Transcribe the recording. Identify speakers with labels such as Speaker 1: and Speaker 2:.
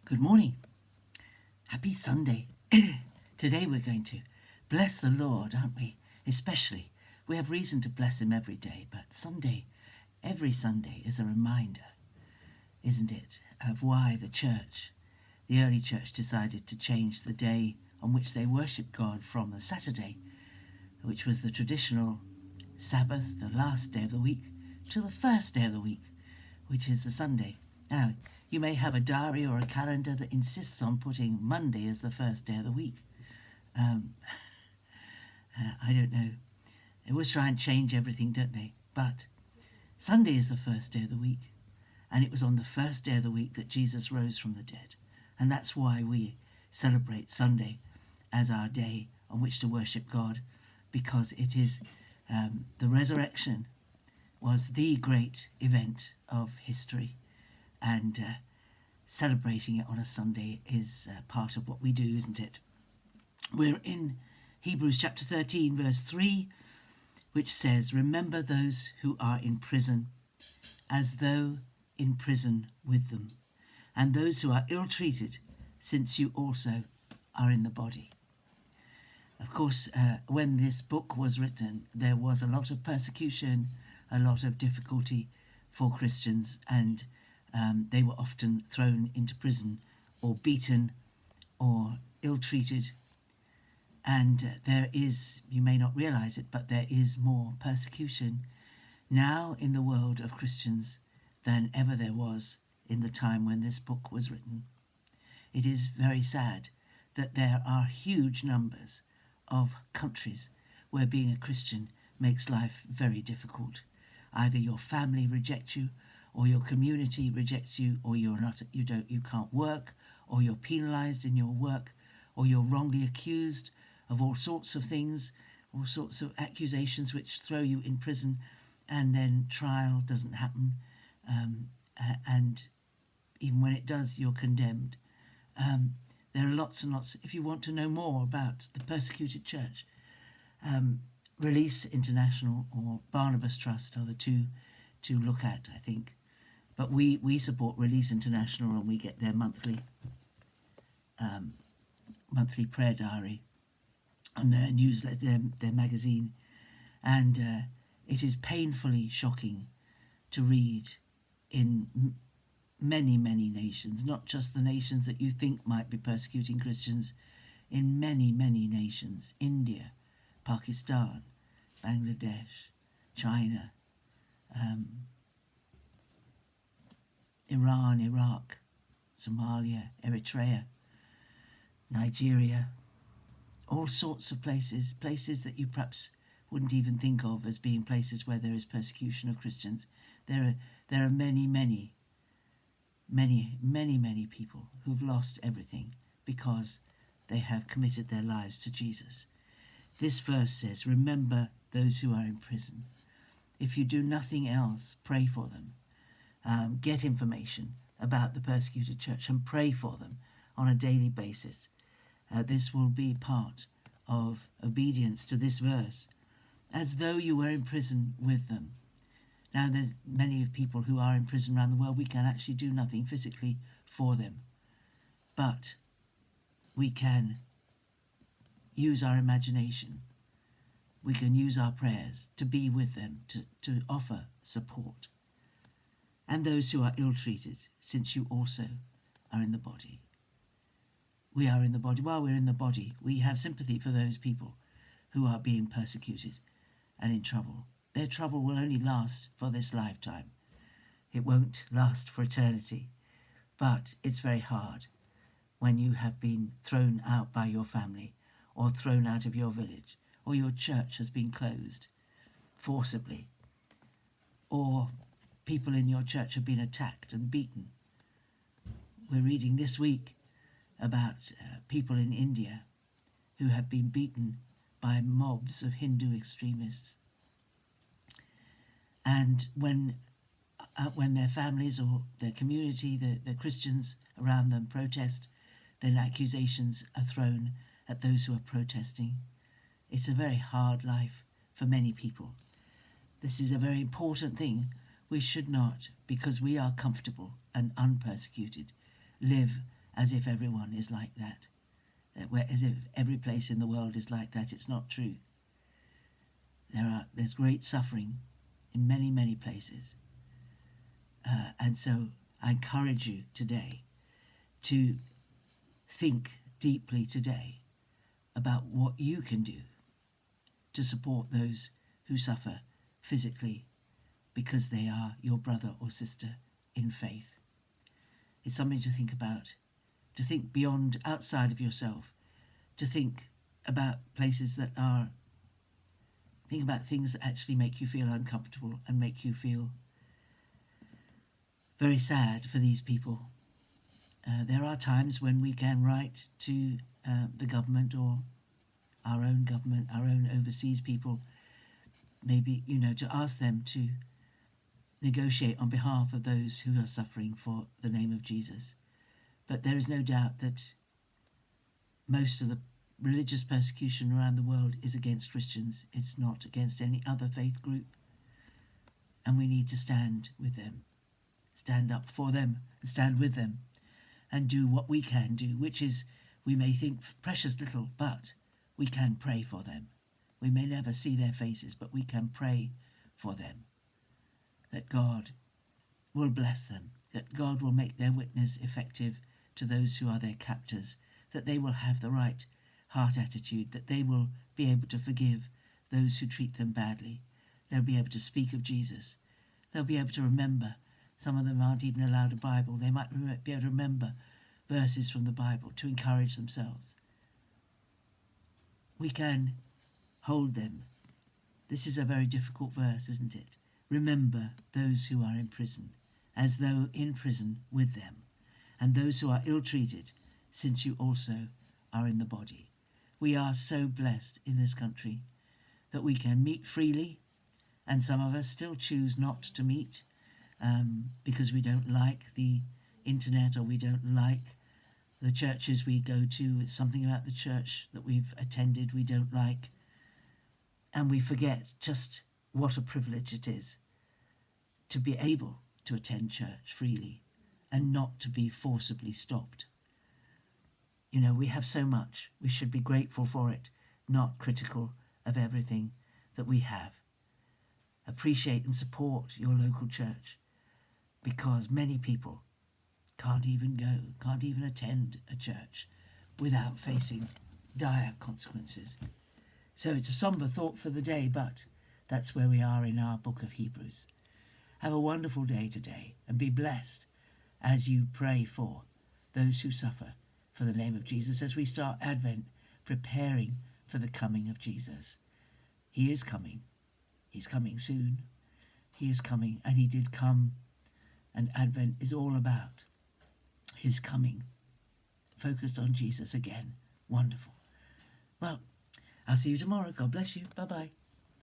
Speaker 1: Good morning. Happy Sunday. Today we're going to bless the Lord, aren't we? Especially, we have reason to bless Him every day, but every Sunday is a reminder, isn't it, of why the early church decided to change the day on which they worshipped God from the Saturday, which was the traditional Sabbath, the last day of the week, to the first day of the week, which is the Sunday. Now, you may have a diary or a calendar that insists on putting Monday as the first day of the week. I don't know. They always try and change everything, don't they? But Sunday is the first day of the week. And it was on the first day of the week that Jesus rose from the dead. And that's why we celebrate Sunday as our day on which to worship God, because it is the resurrection was the great event of history. And celebrating it on a Sunday is part of what we do, isn't it? We're in Hebrews chapter 13, verse 3, which says, "Remember those who are in prison, as though in prison with them, and those who are ill-treated, since you also are in the body." Of course, when this book was written, there was a lot of persecution, a lot of difficulty for Christians, and they were often thrown into prison or beaten or ill-treated. And there is, you may not realize it, but there is more persecution now in the world of Christians than ever there was in the time when this book was written. It is very sad that there are huge numbers of countries where being a Christian makes life very difficult. Either your family rejects you, or your community rejects you, or you can't work, or you're penalized in your work, or you're wrongly accused of all sorts of things, all sorts of accusations which throw you in prison, and then trial doesn't happen, and even when it does, you're condemned. There are lots and lots. If you want to know more about the persecuted church, Release International or Barnabas Trust are the two to look at, I think. But we support Release International, and we get their monthly prayer diary and their newsletter, their magazine. And it is painfully shocking to read in many, many nations, not just the nations that you think might be persecuting Christians, in many, many nations: India, Pakistan, Bangladesh, China, Iran, Iraq, Somalia, Eritrea, Nigeria, all sorts of places that you perhaps wouldn't even think of as being places where there is persecution of Christians. There are many, many, many, many, many people who've lost everything because they have committed their lives to Jesus. This verse says, "Remember those who are in prison." If you do nothing else, pray for them. Get information about the persecuted church and pray for them on a daily basis. This will be part of obedience to this verse, as though you were in prison with them. Now, there's many people who are in prison around the world. We can actually do nothing physically for them, but we can use our imagination. We can use our prayers to be with them, to offer support. "And those who are ill-treated, since you also are in the body." We are in the body. While we're in the body, we have sympathy for those people who are being persecuted and in trouble. Their trouble will only last for this lifetime. It won't last for eternity. But it's very hard when you have been thrown out by your family, or thrown out of your village, or your church has been closed forcibly, or people in your church have been attacked and beaten. We're reading this week about people in India who have been beaten by mobs of Hindu extremists. And when their families or their community, the Christians around them protest, then accusations are thrown at those who are protesting. It's a very hard life for many people. This is a very important thing. We should not, because we are comfortable and unpersecuted, live as if everyone is like that, as if every place in the world is like that. It's not true. There's great suffering in many, many places. And so I encourage you today to think deeply today about what you can do to support those who suffer physically because they are your brother or sister in faith. It's something to think about, to think beyond, outside of yourself, to think about places that are, think about things that actually make you feel uncomfortable and make you feel very sad for these people. There are times when we can write to the government or our own government, our own overseas people, maybe, to ask them to negotiate on behalf of those who are suffering for the name of Jesus. But there is no doubt that most of the religious persecution around the world is against Christians. It's not against any other faith group. And we need to stand with them, stand up for them, and stand with them, and do what we can do, which is, we may think precious little, but we can pray for them. We may never see their faces, but we can pray for them, that God will bless them, that God will make their witness effective to those who are their captors, that they will have the right heart attitude, that they will be able to forgive those who treat them badly. They'll be able to speak of Jesus. They'll be able to remember. Some of them aren't even allowed a Bible. They might be able to remember verses from the Bible to encourage themselves. We can hold them. This is a very difficult verse, isn't it? Remember those who are in prison, as though in prison with them, and those who are ill-treated, since you also are in the body. We are so blessed in this country that we can meet freely, and some of us still choose not to meet because we don't like the internet, or we don't like the churches we go to. It's something about the church that we've attended we don't like, and we forget just what a privilege it is to be able to attend church freely and not to be forcibly stopped. We have so much. We should be grateful for it, not critical of everything that we have. Appreciate and support your local church, because many people can't even attend a church without facing dire consequences. So it's a somber thought for the day, but that's where we are in our book of Hebrews. Have a wonderful day today, and be blessed as you pray for those who suffer for the name of Jesus, as we start Advent, preparing for the coming of Jesus. He is coming. He's coming soon. He is coming, and he did come, and Advent is all about his coming, focused on Jesus again. Wonderful. Well, I'll see you tomorrow. God bless you. Bye-bye.